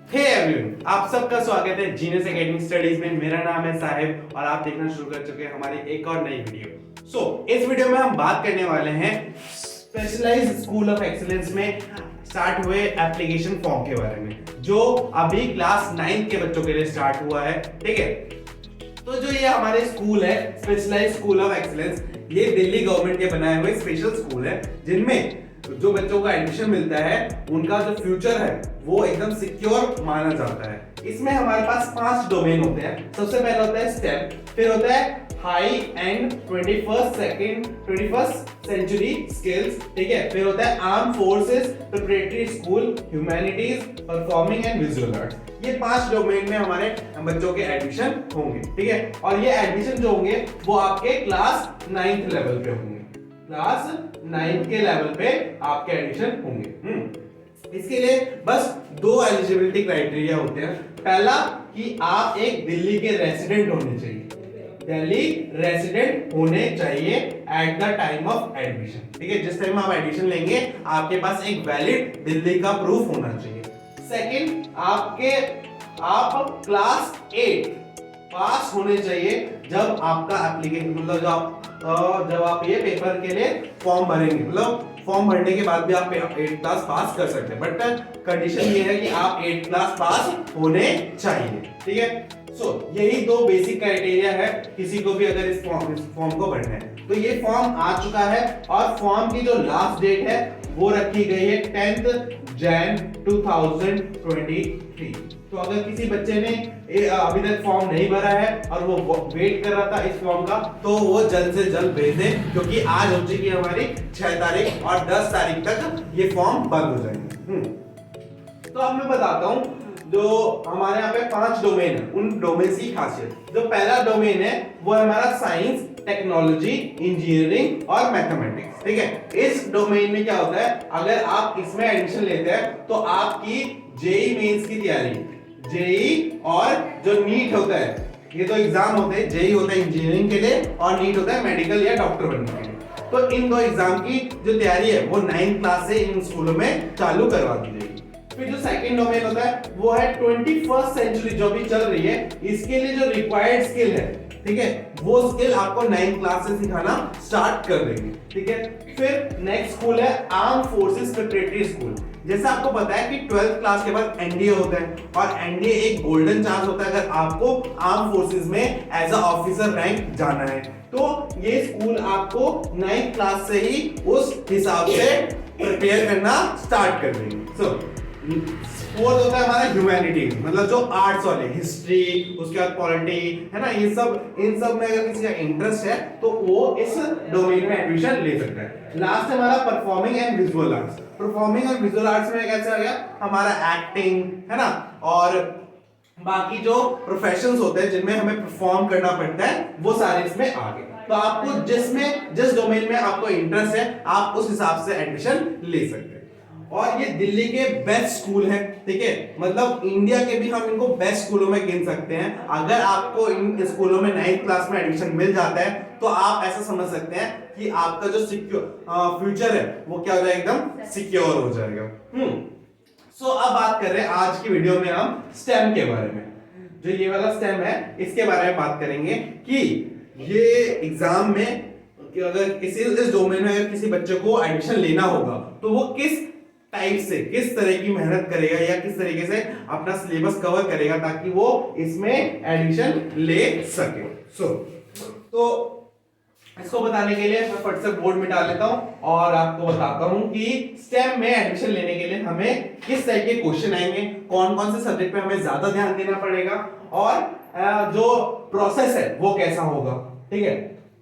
Hey everyone, आप सबका स्वागत है जीनियस एकेडमिक स्टडीज में। मेरा नाम है साहिब और आप देखना शुरू कर चुके हैं हमारी एक और नई वीडियो। इस वीडियो में हम बात करने वाले हैं स्पेशलाइज्ड स्कूल ऑफ एक्सीलेंस में स्टार्ट हुए एप्लीकेशन फॉर्म के बारे में, जो अभी क्लास 9 के बच्चों के लिए स्टार्ट हुआ है। ठीक है, तो जो ये हमारे स्कूल है स्पेशलाइज्ड स्कूल ऑफ एक्सीलेंस, ये दिल्ली गवर्नमेंट के बनाए हुए स्पेशल स्कूल है, जिनमें जो बच्चों को एडमिशन मिलता है उनका जो फ्यूचर है वो एकदम सिक्योर माना जाता है। इसमें हमारे पास 5 डोमेन होते हैं। सबसे पहले होता है स्टेम, फिर होता है high and 21st century skills, ठीक है, फिर होता है arm forces, preparatory school, humanities, performing and visual arts. ये 5 डोमेन में हमारे बच्चों के एडमिशन होंगे। ठीक है, और ये एडमिशन जो होंगे वो आपके क्लास 9th लेवल पे होंगे। क्लास 9th के लेवल पे आपके एडमिशन होंगे। इसके लिए बस 2 एलिजिबिलिटी क्राइटेरिया होते हैं। पहला कि आप एक दिल्ली के रेसिडेंट होने चाहिए, दिल्ली रेसिडेंट होने चाहिए at the time of admission. ठीक है, जिस टाइम आप एडमिशन लेंगे आपके पास एक वैलिड दिल्ली का प्रूफ होना चाहिए। सेकंड, आप क्लास 8 पास होने चाहिए जब आपका एप्लीकेशन, मतलब जब आप ये पेपर के लिए फॉर्म भरेंगे, मतलब फॉर्म भरने के बाद भी आप 8 क्लास पास कर सकते हैं, बट कंडीशन ये है कि आप 8 क्लास पास होने चाहिए। ठीक है, यही 2 बेसिक क्राइटेरिया है किसी को भी अगर इस फॉर्म को भरना है। तो ये फॉर्म आ चुका है और फॉर्म की जो लास्ट डेट है वो रखी गई है 10th Jan 2023। तो अगर किसी बच्चे ने अभी तक फॉर्म नहीं भरा है और वो वेट कर रहा था इस फॉर्म का, तो वो जल्द से जल्द भेज दे, क्योंकि आज हो चुकी है हमारी 6 तारीख और 10 तारीख तक ये फॉर्म बंद हो जाएंगे। तो अब मैं बताता हूँ जो हमारे यहाँ पे 5 डोमेन है, उन डोमेन की खासियत। जो पहला डोमेन है वो है हमारा साइंस, टेक्नोलॉजी, इंजीनियरिंग और मैथमेटिक्स। ठीक है, इस डोमेन में क्या होता है, अगर आप इसमें एडमिशन लेते हैं तो आपकी जेई मेंस की तैयारी, जेई और जो नीट होता है, ये तो एग्जाम होते हैं, जेई होता है इंजीनियरिंग के लिए और नीट होता है मेडिकल या डॉक्टर बनने के लिए। तो इन 2 एग्जाम की जो तैयारी है वो 9th क्लास से इन स्कूलों में चालू करवा दी जाएगी। फिर जो सेकंड डोमेन होता है वो है 21st सेंचुरी जो भी चल रही है, इसके लिए जो रिक्वायर्ड स्किल है, ठीक है, वो स्किल आपको 9th क्लास से सिखाना स्टार्ट कर देंगे। ठीक है, फिर नेक्स्ट स्कूल है आर्म फोर्सेस प्रिपरेटरी स्कूल। जैसा आपको पता है कि 12th क्लास के बाद एनडीए होता है और एनडीए एक गोल्डन चांस होता है अगर आपको आर्म फोर्सेस में एज अ ऑफिसर रैंक जाना है, तो ये स्कूल आपको 9th क्लास से ही उस हिसाब से प्रिपेयर करना स्टार्ट कर देंगे। फोर्थ होता है हमारा ह्यूमैनिटीज, मतलब जो आर्ट्स वाले, हिस्ट्री, उसके बाद पॉलिटी है ना, ये सब, इन सब में अगर किसी का इंटरेस्ट है तो वो इस डोमेन में एडमिशन ले सकता है। लास्ट है हमारा performing and visual arts. Performing और विजुअल आर्ट्स में कैसे आ गया हमारा एक्टिंग, है ना, और बाकी जो प्रोफेशंस होते हैं जिनमें हमें परफॉर्म करना पड़ता है वो सारे इसमें आ गए। तो आपको जिस डोमेन में आपको इंटरेस्ट है आप उस हिसाब से एडमिशन ले सकते हैं। और ये दिल्ली के बेस्ट स्कूल है, ठीक है, मतलब इंडिया के भी हम इनको बेस्ट स्कूलों में गिन सकते हैं। अगर आपको इन स्कूलों में 9th क्लास में एडमिशन मिल जाता है तो आप ऐसा समझ सकते हैं कि आपका जो फ्यूचर है वो क्या हो जाएगा, एकदम सिक्योर हो जाएगा। अब बात कर रहे हैं आज की वीडियो में हम स्टेम के बारे में। जो ये वाला स्टेम है इसके बारे में बात करेंगे कि ये एग्जाम में कि अगर इस डोमेन में अगर किसी बच्चे को एडमिशन लेना होगा तो वो किस टाइप से, किस तरह की मेहनत करेगा या किस तरीके से अपना सिलेबस कवर करेगा ताकि वो इसमें एडमिशन ले सके। तो इसको बताने के लिए मैं फट से बोर्ड मिटा लेता हूं और आपको बताता हूं कि स्टेम में एडमिशन लेने के लिए हमें किस तरह के क्वेश्चन आएंगे, कौन कौन से सब्जेक्ट पे हमें ज्यादा ध्यान देना पड़ेगा और जो प्रोसेस है वो कैसा होगा। ठीक है,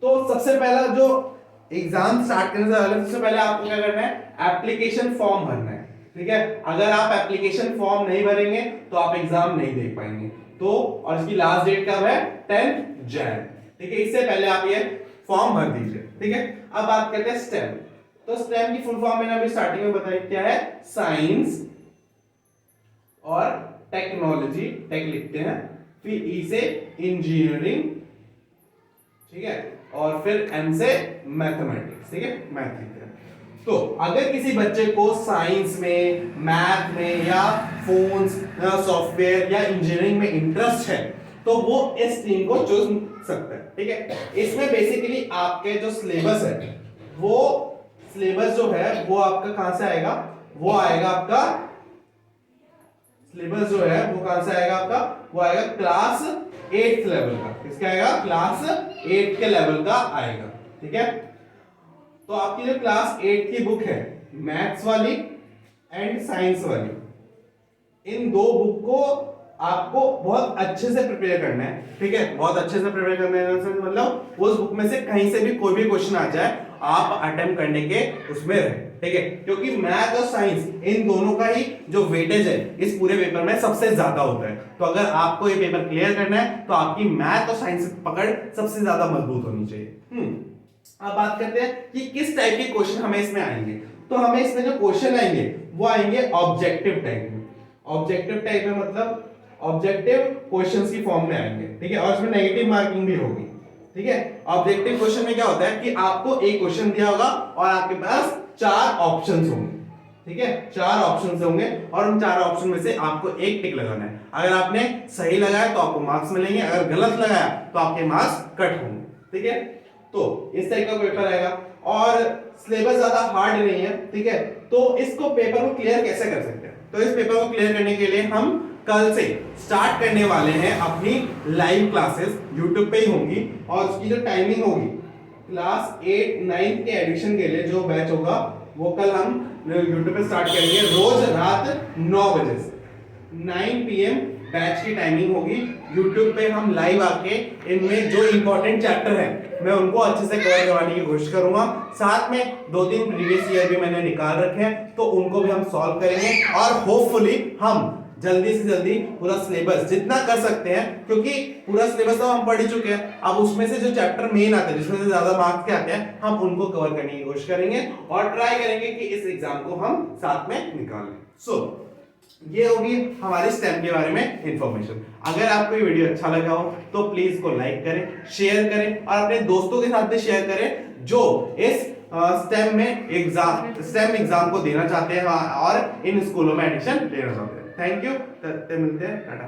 तो सबसे पहला जो एग्जाम स्टार्ट करने से पहले सबसे पहले आपको क्या करना है, एप्लीकेशन फॉर्म भरना है। ठीक है, अगर आप एप्लीकेशन फॉर्म नहीं भरेंगे तो आप एग्जाम नहीं दे पाएंगे। तो और इसकी लास्ट डेट कब है, 10th Jan। ठीक है, इससे पहले आप ये फॉर्म भर दीजिए। ठीक है, अब बात करते हैं स्टेम। तो स्टेम की फुल फॉर्म मैंने अभी स्टार्टिंग में बताई क्या है, साइंस और टेक्नोलॉजी, टेक लिखते हैं, फिर ई से इंजीनियरिंग, ठीक है, और फिर एम से मैथमेटिक्स। ठीक है, मैथ लिखते हैं। तो अगर किसी बच्चे को साइंस में, मैथ में या फोन्स, सॉफ्टवेयर या इंजीनियरिंग में इंटरेस्ट है तो वो इस स्ट्रीम को चूज सकता है। ठीक है, इसमें बेसिकली आपके जो सिलेबस है वो सिलेबस जो है वो आपका कहां से आएगा, वो आएगा आपका सिलेबस जो है वो कहां से आएगा आपका, वो आएगा क्लास 8th लेवल का। किसका आएगा, क्लास 8 के लेवल का आएगा। ठीक है, तो आपकी जो क्लास 8 की बुक है मैथ्स वाली एंड साइंस वाली, इन दो बुक को आपको बहुत अच्छे से प्रिपेयर करना है। ठीक है, बहुत अच्छे से प्रिपेयर करना है मतलब उस बुक में से कहीं से भी कोई भी क्वेश्चन आ जाए आप अटेम्प्ट करने के उसमें रहे। ठीक है, क्योंकि मैथ और साइंस इन दोनों का ही जो वेटेज है इस पूरे पेपर में सबसे ज्यादा होता है। तो अगर आपको ये पेपर क्लियर करना है तो आपकी मैथ और साइंस पकड़ सबसे ज्यादा मजबूत होनी चाहिए। अब बात करते हैं कि किस टाइप के क्वेश्चन हमें इसमें आएंगे। तो हमें इसमें जो क्वेश्चन आएंगे वो आएंगे ऑब्जेक्टिव टाइप में। ऑब्जेक्टिव टाइप में मतलब ऑब्जेक्टिव क्वेश्चंस की फॉर्म में आएंगे। ठीक है, और इसमें नेगेटिव मार्किंग भी होगी। ठीक है, ऑब्जेक्टिव क्वेश्चन में क्या होता है कि आपको एक क्वेश्चन दिया होगा और आपके पास 4 ऑप्शंस होंगे। ठीक है, 4 ऑप्शंस होंगे और उन 4 ऑप्शन में से आपको एक टिक लगाना है। अगर आपने सही लगाया तो आपको मार्क्स मिलेंगे, अगर गलत लगाया तो आपके मार्क्स कट होंगे। ठीक है, तो इस टाइप का पेपर आएगा और सिलेबस ज्यादा हार्ड नहीं है। ठीक है, तो इसको पेपर को क्लियर कैसे कर सकते हैं, तो इस पेपर को क्लियर करने के लिए हम कल से स्टार्ट करने वाले हैं अपनी लाइव क्लासेस, YouTube पे ही होंगी और उसकी जो टाइमिंग होगी क्लास 8 9 के एडमिशन के लिए जो बैच होगा वो कल हम YouTube पे स्टार्ट करेंगे रोज रात 9 बजे से 9 PM बैच की टाइमिंग होगी। YouTube पे हम लाइव आके इनमें जो इंपॉर्टेंट चैप्टर है मैं उनको अच्छे से कवर करवाने की कोशिश करूंगा। साथ में 2-3 प्रीवियस ईयर भी मैंने निकाल रखे हैं तो उनको भी हम सॉल्व करेंगे और होपफुली हम जल्दी से जल्दी पूरा सिलेबस जितना कर सकते हैं, क्योंकि पूरा सिलेबस तो हम पढ़ ही चुके हैं। अब उसमें से जो चैप्टर मेन आते हैं जिसमें से ज्यादा मार्क्स के आते हैं हम उनको कवर करने की कोशिश करेंगे और ट्राई करेंगे कि इस एग्जाम को हम साथ में निकाल लें। सो ये होगी हमारे स्टेम के बारे में इंफॉर्मेशन। अगर आपको ये वीडियो अच्छा लगा हो तो प्लीज को लाइक करें, शेयर करें और अपने दोस्तों के साथ भी शेयर करें जो इस स्टेम एग्जाम को देना चाहते हैं और इन स्कूलों में एडमिशन लेना चाहते हैं। थैंक यू, मिलते हैं, टाटा।